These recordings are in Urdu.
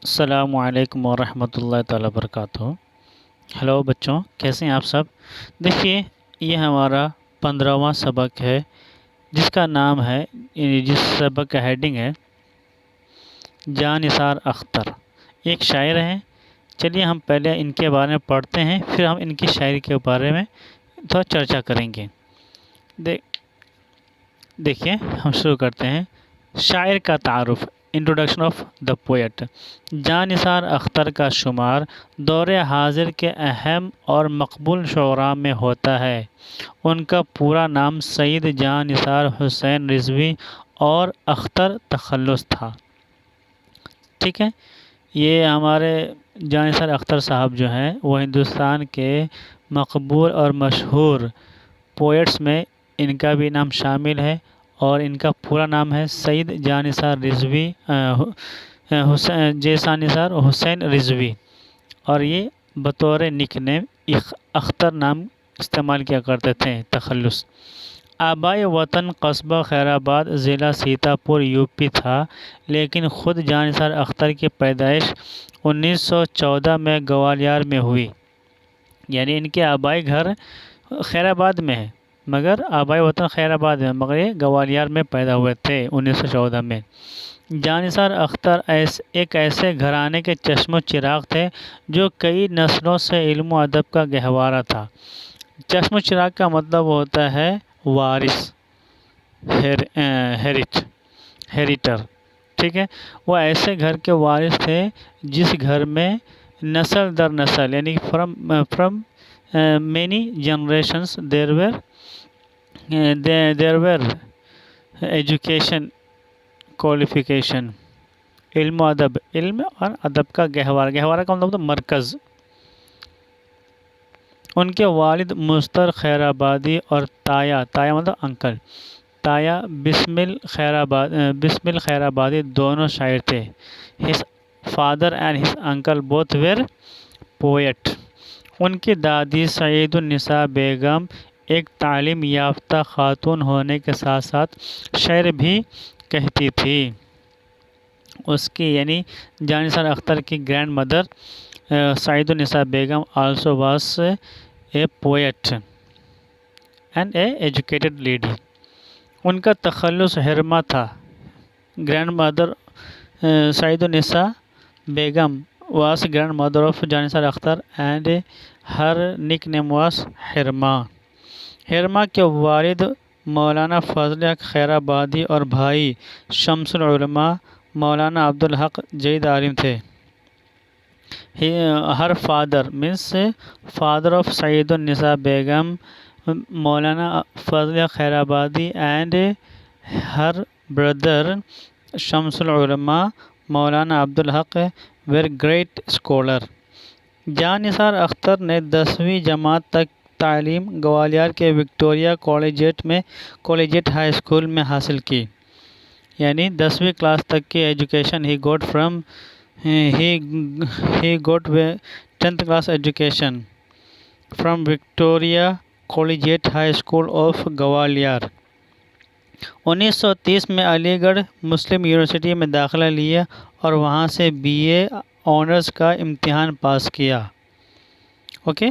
السلام علیکم ورحمۃ اللہ تعالیٰ وبرکاتہ۔ ہیلو بچوں، کیسے ہیں آپ سب؟ دیکھیے، یہ ہمارا 15واں سبق ہے جس کا نام ہے، جس سبق کا ہیڈنگ ہے جاں نثار اختر۔ ایک شاعر ہیں۔ چلیے ہم پہلے ان کے بارے میں پڑھتے ہیں، پھر ہم ان کی شاعری کے بارے میں تھوڑا چرچا کریں گے۔ دیکھیے ہم شروع کرتے ہیں۔ شاعر کا تعارف، انٹروڈکشن آف دا پوئٹ۔ جاں نثار اختر کا شمار دور حاضر کے اہم اور مقبول شعراء میں ہوتا ہے۔ ان کا پورا نام سید جاں نثار حسین رضوی اور اختر تخلص تھا۔ ٹھیک ہے، یہ ہمارے جاں نثار اختر صاحب جو ہیں وہ ہندوستان کے مقبول اور مشہور پوئٹس میں ان کا بھی نام شامل ہے، اور ان کا پورا نام ہے سید جاں نثار رضوی نثار حسین رضوی، اور یہ بطور نک نیم اختر نام استعمال کیا کرتے تھے، تخلص۔ آبائی وطن قصبہ خیر آباد، ضلع سیتاپور، یو پی تھا، لیکن خود جاں نثار اختر کی پیدائش 1914 میں گوالیار میں ہوئی۔ یعنی ان کے آبائی گھر خیر آباد میں ہے، مگر آبائی وطن خیر آباد میں، مگر یہ گوالیار میں پیدا ہوئے تھے 1914 میں۔ جاں نثار اختر ایک ایسے گھرانے کے چشم و چراغ تھے جو کئی نسلوں سے علم و ادب کا گہوارہ تھا۔ چشم و چراغ کا مطلب ہوتا ہے وارث، ہیریٹر۔ ٹھیک ہے، وہ ایسے گھر کے وارث تھے جس گھر میں نسل در نسل، یعنی from many generations there were education, qualification, علم و ادب، علم اور ادب کا گہوارہ کا مطلب مرکز۔ ان کے والد مستر خیر آبادی اور تایا مطلب انکل، تایا بسمل خیر آبادی دونوں شاعر تھے۔ His father and his uncle both were poet. ان کی دادی سعید النساء بیگم ایک تعلیم یافتہ خاتون ہونے کے ساتھ ساتھ شعر بھی کہتی تھی۔ اس کی یعنی جاں نثار اختر کی grand mother Saeed un-Nisa Begum also was a poet and a educated lady. ان کا تخلص ہرما تھا۔ Grand mother Saeed un-Nisa Begum was grandmother of جاں Nisar Akhtar and her nickname was ہرما۔ ہرما کے والد مولانا فضل حق خیر آبادی اور بھائی شمس العلماء مولانا عبدالحق جید عالم تھے۔ her father means father of سعید النساء بیگم مولانا فضل حق خیر آبادی and her brother شمس العلماء مولانا عبدالحق were great scholar۔ جاں نثار اختر نے 10ویں جماعت تک تعلیم گوالیار کے وکٹوریہ کالجیٹ ہائی اسکول میں حاصل کی۔ یعنی 10ویں کلاس تک کی education he got 10th class education from Victoria collegiate high school of Gwalior. 1930 میں علی گڑھ مسلم یونیورسٹی میں داخلہ لیا اور وہاں سے BA آنرز کا امتحان پاس کیا۔ Okay,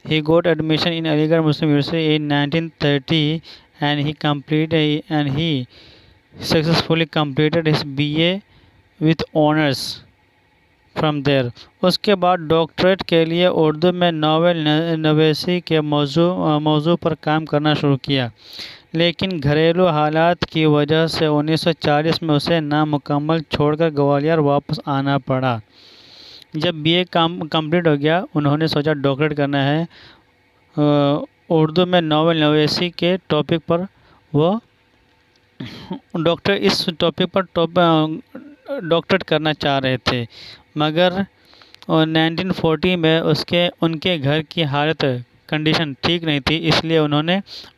he got admission in علی گڑھ مسلم university in 1930 and he successfully completed his BA with honors from there۔ اس کے بعد ڈاکٹریٹ کے لیے اردو میں ناول نویسی کے موضوع پر کام کرنا شروع کیا، لیکن گھریلو حالات کی وجہ سے 1940 میں اسے نامکمل چھوڑ کر گوالیار واپس آنا پڑا۔ جب BA کمپلیٹ ہو گیا، انہوں نے سوچا ڈاکٹریٹ کرنا ہے اردو میں ناول نویسی کے ٹاپک پر۔ وہ اس ٹاپک پر ڈاکٹریٹ کرنا چاہ رہے تھے، مگر 1940 میں ان کے گھر کی کنڈیشن ٹھیک نہیں تھی، اس لیے انہوں نے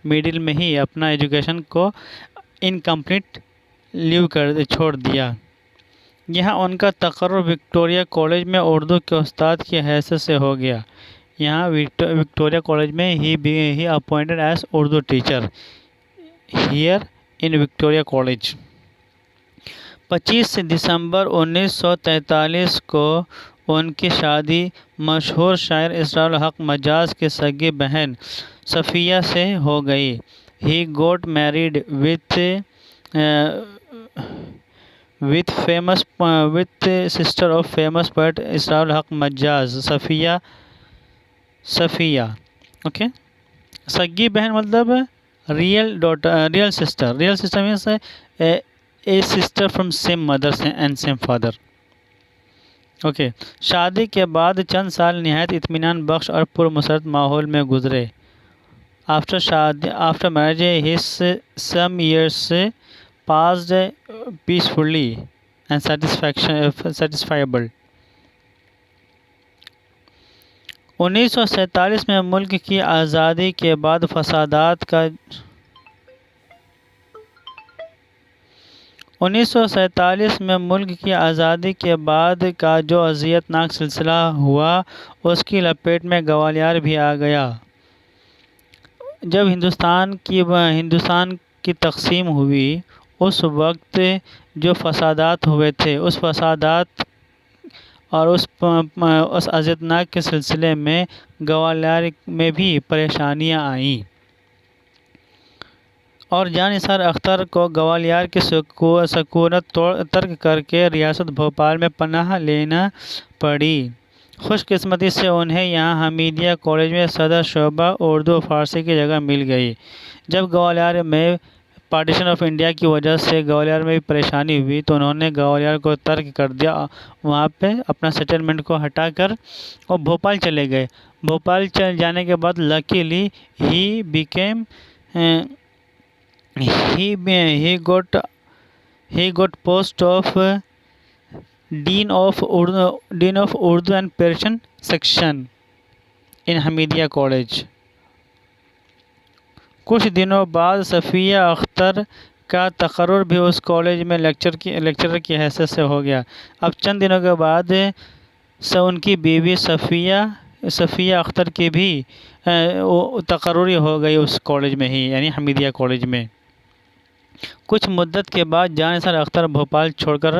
مڈل میں ہی اپنا ایجوکیشن کو انکمپلیٹ چھوڑ دیا۔ یہاں ان کا تقرر وکٹوریہ کالج میں اردو کے استاد کی حیثیت سے ہو گیا۔ یہاں وکٹوریہ کالج میں ہی appointed as Urdu teacher here in Victoria college. 25 دسمبر 1943 کو ان کی شادی مشہور شاعر اسرار الحق مجاز کی سگی بہن صفیہ سے ہو گئی. He got married with sister of famous poet اسرار الحق مجاز صفیہ. اوکے. سگی بہن مطلب real sister. Real sister means a sister from same mother and same father. Okay. شادی کے بعد چند سال نہایت اطمینان بخش اور پرمسرت ماحول میں گزرے. After marriage, his some years passed peacefully and satisfiable. 1947 میں ملک کی آزادی کے بعد فسادات کا 1947 میں ملک کی آزادی کے بعد کا جو اذیت ناک سلسلہ ہوا اس کی لپیٹ میں گوالیار بھی آ گیا. جب ہندوستان کی تقسیم ہوئی اس وقت جو فسادات ہوئے تھے اس فسادات اور اس اذیت ناک کے سلسلے میں گوالیار میں بھی پریشانیاں آئیں اور جاں نثار اختر کو گوالیار کی سکونت ترک کر کے ریاست بھوپال میں پناہ لینا پڑی. خوش قسمتی سے انہیں یہاں حمیدیہ کالج میں صدر شعبہ اردو و فارسی کی جگہ مل گئی. جب گوالیار میں پارٹیشن آف انڈیا کی وجہ سے گوالیار میں بھی پریشانی ہوئی تو انہوں نے گوالیار کو ترک کر دیا. وہاں پہ اپنا سیٹلمنٹ کو ہٹا کر وہ بھوپال چلے گئے. بھوپال چلے جانے کے بعد luckily he got post of Dean of Urdu and Persian section in Hamidia college. کچھ دنوں بعد صفیہ اختر کا تقرر بھی اس کالج میں لیکچرر کی حیثیت سے ہو گیا. اب چند دنوں کے بعد ان کی بیوی صفیہ اختر کی بھی تقرری ہو گئی اس کالج میں ہی یعنی حمیدیہ کالج میں. کچھ مدت کے بعد جاں نثار اختر بھوپال چھوڑ کر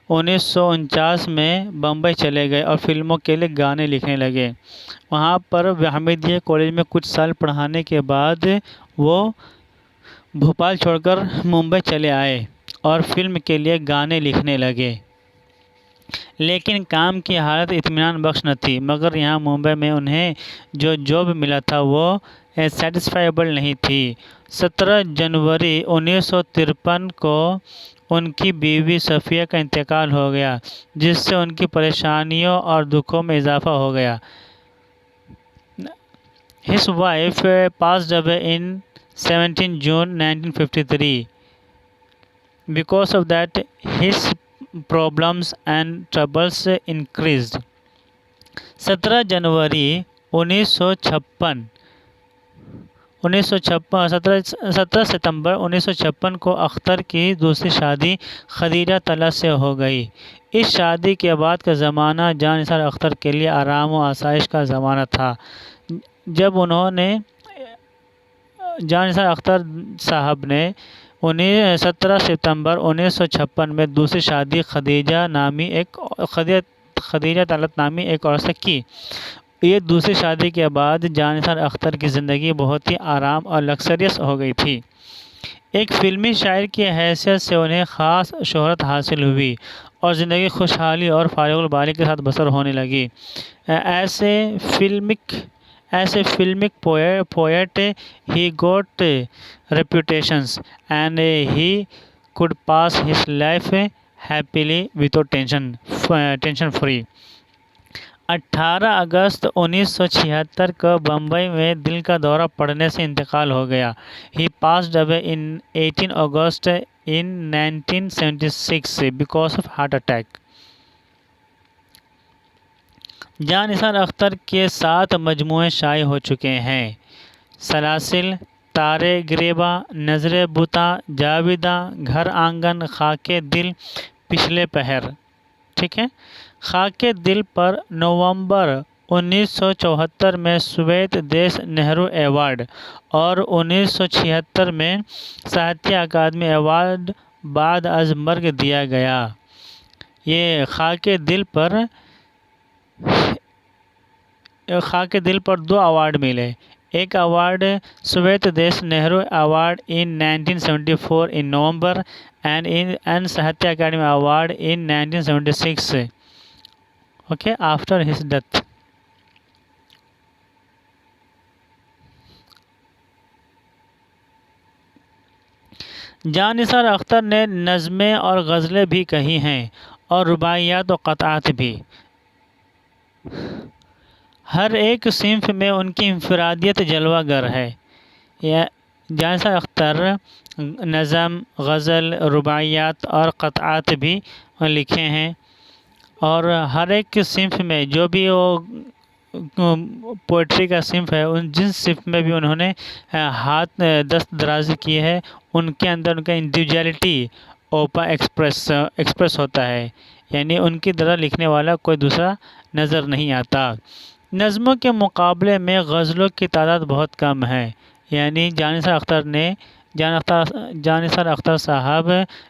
1949 میں بمبئی چلے گئے اور فلموں کے لیے گانے لکھنے لگے. وہاں پر حمیدیہ کالج میں کچھ سال پڑھانے کے بعد وہ بھوپال چھوڑ کر ممبئی چلے آئے اور فلم کے لیے گانے لکھنے لگے. لیکن کام کی حالت اطمینان بخش نہ تھی مگر یہاں ممبئی میں انہیں جو جاب ملا تھا وہ سیٹسفائیبل نہیں تھی. 17 جنوری 1953 کو ان کی بیوی صفیہ کا انتقال ہو گیا جس سے ان کی پریشانیوں اور دکھوں میں اضافہ ہو گیا. His wife passed away in 17 June 1953. Because of that, his problems and troubles increased. 17 جنوری 17 ستمبر 1956 کو اختر کی دوسری شادی خدیجہ طلعت سے ہو گئی. اس شادی کے بعد کا زمانہ جاں نثار اختر کے لیے آرام و آسائش کا زمانہ تھا. جب جاں نثار اختر صاحب نے 17 ستمبر 1956 میں دوسری شادی خدیجہ طلعت نامی ایک عورت سے کی. یہ دوسری شادی کے بعد جاں نثار اختر کی زندگی بہت ہی آرام اور لگژریس ہو گئی تھی. ایک فلمی شاعر کی حیثیت سے انہیں خاص شہرت حاصل ہوئی اور زندگی خوشحالی اور فارغ البالی کے ساتھ بسر ہونے لگی. As a filmic poet, he got reputations and he could pass his life happily without tension free. 18 اگست 1976 کو بمبئی میں دل کا دورہ پڑنے سے انتقال ہو گیا. He passed away in 18 August in 1976 because of heart attack. جاں نثار اختر کے 7 مجموعے شائع ہو چکے ہیں. سلاسل، تارے گریباں، نظر بتاں، جاویداں، گھر آنگن، خاک دل، پچھلے پہر. ٹھیک ہے. خاک دل پر نومبر 1974 میں سویت دیش نہرو ایوارڈ اور 1976 میں ساہتیہ اکادمی ایوارڈ بعد از مرگ دیا گیا. یہ خاک دل پر 2 ایوارڈ ملے. ایک ایوارڈ سویت دیش Nehru award in 1974 in November and Sahitya academy award in 1976 okay after his death. جاں نثار اختر نے نظمیں اور غزلیں بھی کہی ہیں اور رباعیات و قطعات بھی. ہر ایک صنف میں ان کی انفرادیت جلوہ گر ہے. جاں نثار اختر نظم، غزل، رباعیات اور قطعات بھی لکھے ہیں، اور ہر ایک صنف میں جو بھی وہ پوئٹری کا صنف ہے، جن صنف میں بھی انہوں نے ہاتھ دست درازی کی ہے، ان کے اندر ان کا انڈیویجویلٹی اوپن ایکسپریس ہوتا ہے. یعنی ان کی طرح لکھنے والا کوئی دوسرا نظر نہیں آتا. نظموں کے مقابلے میں غزلوں کی تعداد بہت کم ہے. یعنی جاں نثار اختر صاحب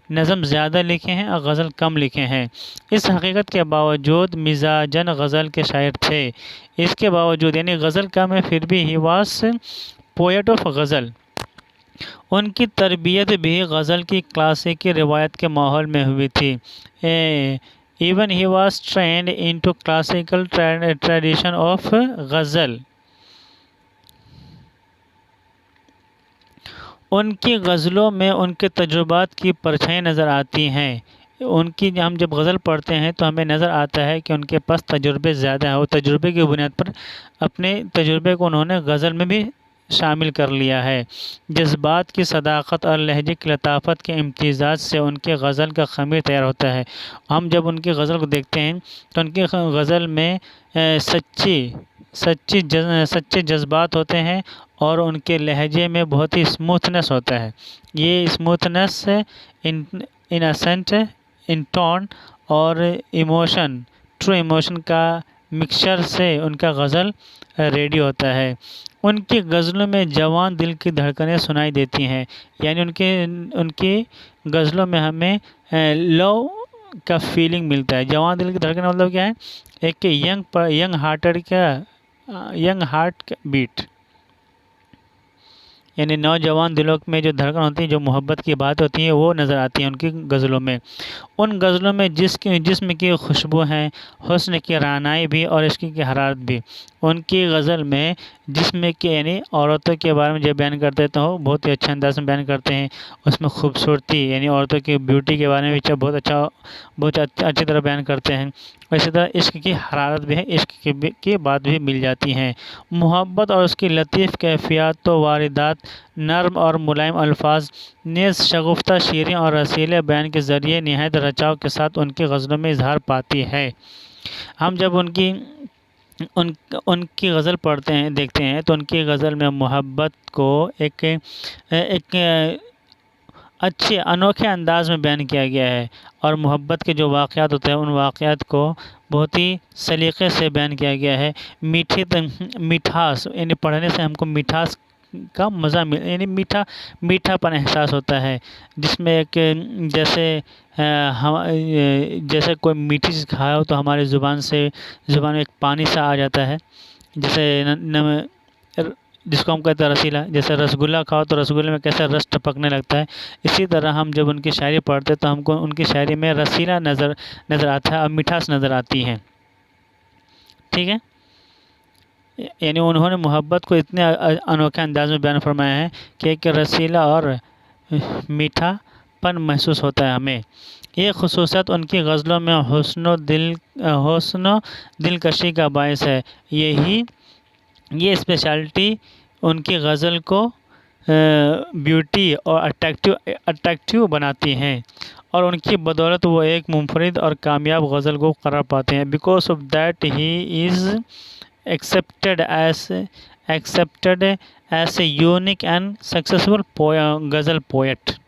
نظم زیادہ لکھے ہیں اور غزل کم لکھے ہیں. اس حقیقت کے باوجود مزاجاً غزل کے شاعر تھے. اس کے باوجود یعنی غزل کم ہے پھر بھی he was poet of ghazal. ان کی تربیت بھی غزل کی کلاسیکی روایت کے ماحول میں ہوئی تھی. Even he was trained into classical tradition of ghazal. ان کی غزلوں میں ان کے تجربات کی پرچھائیں نظر آتی ہیں. ان کی ہم جب غزل پڑھتے ہیں تو ہمیں نظر آتا ہے کہ ان کے پاس تجربے زیادہ ہیں. وہ تجربے کی بنیاد پر اپنے تجربے کو انہوں نے غزل میں بھی شامل کر لیا ہے. جذبات کی صداقت اور لہجے کی لطافت کے امتزاج سے ان کی غزل کا خمیر تیار ہوتا ہے. ہم جب ان کی غزل کو دیکھتے ہیں تو ان کی غزل میں سچے جذبات ہوتے ہیں اور ان کے لہجے میں بہت ہی اسموتھنس ہوتا ہے. یہ اسموتھنس انسنٹ ان ٹون اور ایموشن، ٹرو ایموشن کا مکسچر سے ان کا غزل ریڈی ہوتا ہے. ان کی غزلوں میں جوان دل کی دھڑکنیں سنائی دیتی ہیں. یعنی ان کی غزلوں میں ہمیں لو کا فیلنگ ملتا ہے. جوان دل کی دھڑکنیں مطلب کیا ہے؟ ایک ینگ ہارٹ بیٹ. یعنی نوجوان دلوں میں جو دھڑکن ہوتی ہے، جو محبت کی بات ہوتی ہے، وہ نظر آتی ہے ان کی غزلوں میں. ان غزلوں میں جسم کی خوشبو ہے، حسن کی رعنائی بھی اور عشق کی حرارت بھی. ان کی غزل میں جسم کے یعنی عورتوں کے بارے میں جب بیان کرتے ہیں تو بہت ہی اچھے انداز میں بیان کرتے ہیں. اس میں خوبصورتی یعنی عورتوں کی بیوٹی کے بارے میں بہت اچھی طرح بیان کرتے ہیں. اسی طرح عشق کی حرارت بھی ہے، عشق کی بات بھی مل جاتی ہیں. محبت اور اس کی لطیف کیفیات و واردات، نرم اور ملائم الفاظ، نیز شگفتہ شیریں اور رسیلے بیان کے ذریعے نہایت رچاؤ کے ساتھ ان کی غزلوں میں اظہار پاتی ہے. ہم جب ان کی غزل پڑھتے ہیں، دیکھتے ہیں تو ان کی غزل میں محبت کو ایک اچھے انوکھے انداز میں بیان کیا گیا ہے، اور محبت کے جو واقعات ہوتے ہیں ان واقعات کو بہت ہی سلیقے سے بیان کیا گیا ہے. مٹھاس یعنی پڑھنے سے ہم کو مٹھاس کا مزہ یعنی میٹھا پن احساس ہوتا ہے، جس میں ایک جیسے کوئی میٹھی چیز کھایا ہو تو ہماری زبان میں ایک پانی سا آ جاتا ہے، جیسے جس کو ہم کہتے ہیں رسیلا. جیسے رسگلا کھاؤ تو رسگلے میں کیسا رس ٹپکنے لگتا ہے. اسی طرح ہم جب ان کی شاعری پڑھتے تو ہم کو ان کی شاعری میں رسیلا نظر آتا ہے اور مٹھاس نظر آتی ہے. ٹھیک ہے، یعنی انہوں نے محبت کو اتنے انوکھے انداز میں بیان فرمایا ہے کہ ایک رسیلا اور میٹھا پن محسوس ہوتا ہے ہمیں. یہ خصوصیت ان کی غزلوں میں حسن و دلکشی کا باعث ہے. یہ اسپیشلٹی ان کی غزل کو بیوٹی اور اٹریکٹیو بناتی ہیں، اور ان کی بدولت وہ ایک منفرد اور کامیاب غزل کو قرار پاتے ہیں. Because of that he is accepted as a unique and successful ghazal poet.